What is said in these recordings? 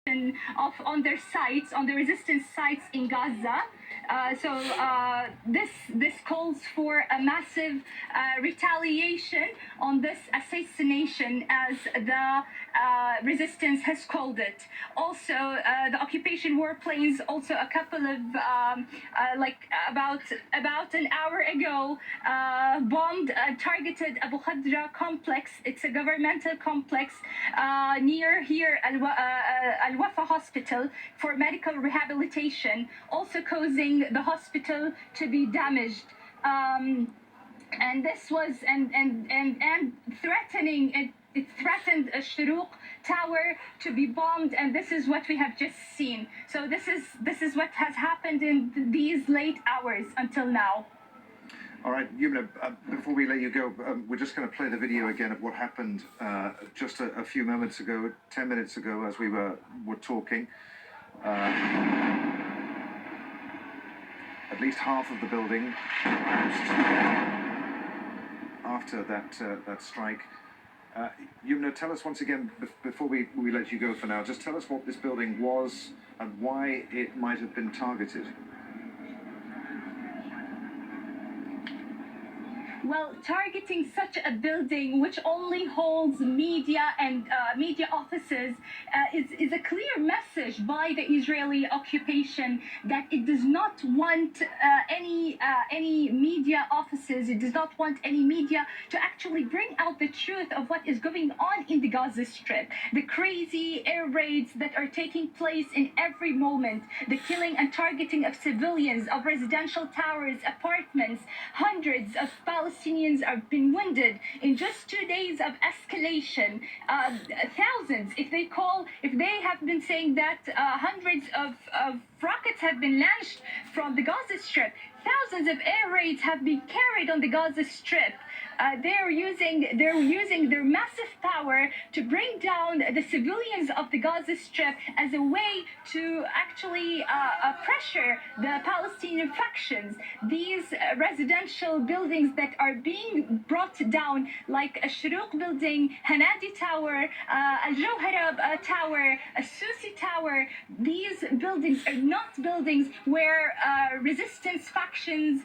on their sites, on the resistance sites in Gaza. This calls for a massive retaliation on this assassination, as the resistance has called it. Also, the occupation warplanes, also a couple of about an hour ago, bombed targeted Abu Khadra complex. It's a governmental complex near here Al Wafa Hospital for medical rehabilitation, also causing the hospital to be damaged. And this was and threatening it threatened a Sharoiq Tower to be bombed, and this is what we have just seen. So this is what has happened in these late hours until now. All right, Yumna, before we let you go, we're just going to play the video again of what happened just a few moments ago, 10 minutes ago, as we were talking. At least half of the building collapsed after that strike. Yumna, tell us once again, before we let you go for now, just tell us what this building was and why it might have been targeted. Well, targeting such a building which only holds media and media offices is a clear message by the Israeli occupation that it does not want any media offices. It does not want any media to actually bring out the truth of what is going on in the Gaza Strip. The crazy air raids that are taking place in every moment, the killing and targeting of civilians, of residential towers, apartments, hundreds of Palestinians have been wounded in just 2 days of escalation. Thousands, if they have been saying that hundreds of rockets have been launched from the Gaza Strip. Thousands of air raids have been carried on the Gaza Strip. They're using their massive power to bring down the civilians of the Gaza Strip as a way to actually pressure the Palestinian factions. These residential buildings that are being brought down, like a Sharoiq building, Hanadi Tower, Al Jawhara Tower, a Susi Tower, these buildings are not buildings where resistance factions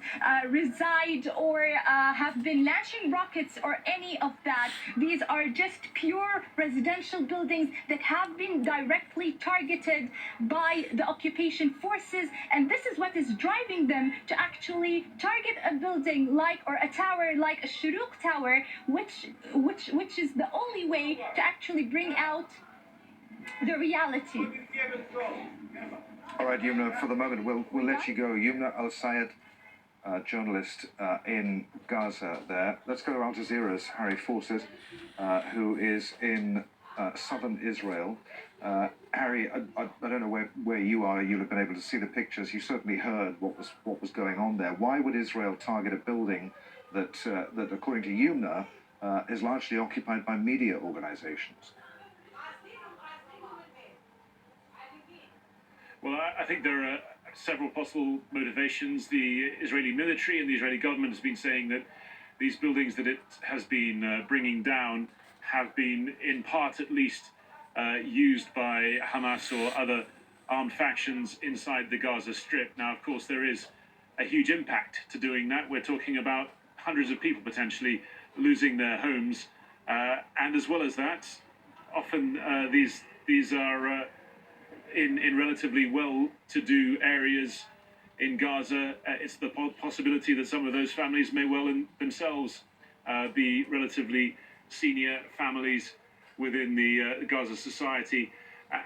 reside or have been launching rockets or any of that. These are just pure residential buildings that have been directly targeted by the occupation forces, and this is what is driving them to actually target a building or a tower like a Sharoiq Tower, which is the only way to actually bring out the reality. All right, Yumna, for the moment, we'll let you go. Yumna Al-Sayed, journalist in Gaza there. Let's go to Al Jazeera's Harry Fawcett, who is in southern Israel. Harry, I don't know where you are. You'll have been able to see the pictures. You certainly heard what was going on there. Why would Israel target a building that according to Yumna, is largely occupied by media organizations? Well, I think there are several possible motivations. The Israeli military and the Israeli government has been saying that these buildings that it has been bringing down have been, in part at least, used by Hamas or other armed factions inside the Gaza Strip. Now, of course, there is a huge impact to doing that. We're talking about hundreds of people potentially losing their homes. And as well as that, often these are in relatively well-to-do areas in Gaza. It's the possibility that some of those families may well themselves be relatively senior families within the Gaza society,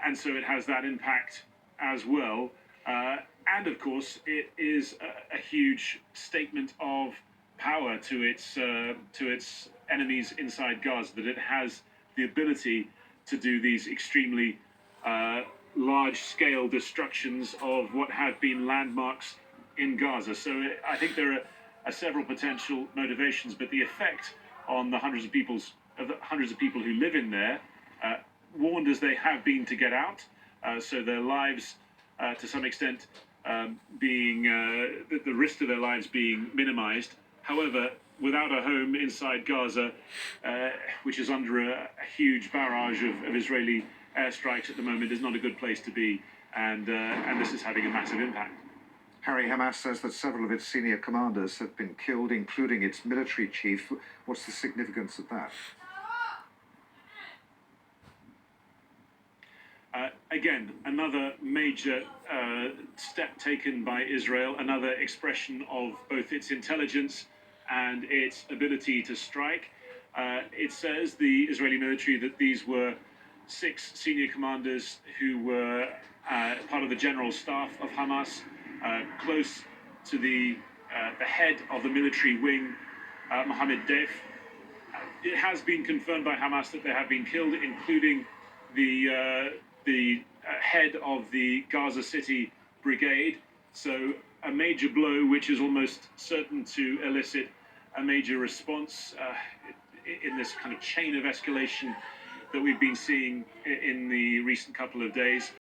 and so it has that impact as well. And of course, it is a huge statement of power to its enemies inside Gaza, that it has the ability to do these extremely large-scale destructions of what have been landmarks in Gaza. So I think there are several potential motivations, but the effect on the hundreds of people who live in there, warned as they have been to get out, so their lives, to some extent, being the risk to their lives being minimized. However, without a home inside Gaza, which is under a huge barrage of Israeli airstrikes at the moment is not a good place to be, and this is having a massive impact. Harry, Hamas says that several of its senior commanders have been killed, including its military chief. What's the significance of that? Again, another major step taken by Israel, another expression of both its intelligence and its ability to strike. It says, the Israeli military, that these were 6 senior commanders who were part of the general staff of Hamas, close to the head of the military wing, Mohammed Deif. It has been confirmed by Hamas that they have been killed, including the head of the Gaza City brigade. So a major blow, which is almost certain to elicit a major response in this kind of chain of escalation that we've been seeing in the recent couple of days.